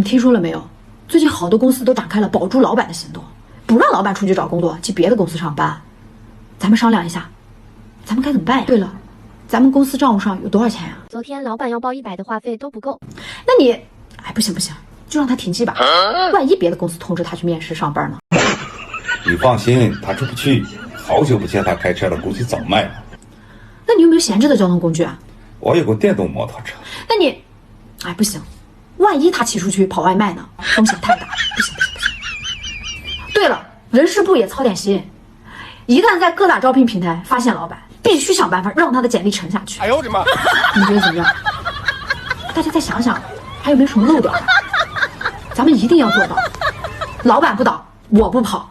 你听说了没有？最近好多公司都展开了保住老板的行动，不让老板出去找工作，去别的公司上班。咱们商量一下，咱们该怎么办呀？对了，咱们公司账户上有多少钱呀？昨天老板要报100的话费都不够。那你，哎，不行，就让他停机吧。万一别的公司通知他去面试上班呢？你放心，他出不去。好久不见他开车了，估计早卖了。那你有没有闲置的交通工具啊？我有个电动摩托车。那你，哎，不行，万一他骑出去跑外卖呢？风险太大，不行。对了，人事部也操点心，一旦在各大招聘平台发现老板，必须想办法让他的简历沉下去。哎呦我的妈！你觉得怎么样？大家再想想，还有没有什么漏掉的？咱们一定要做到，老板不倒，我不跑。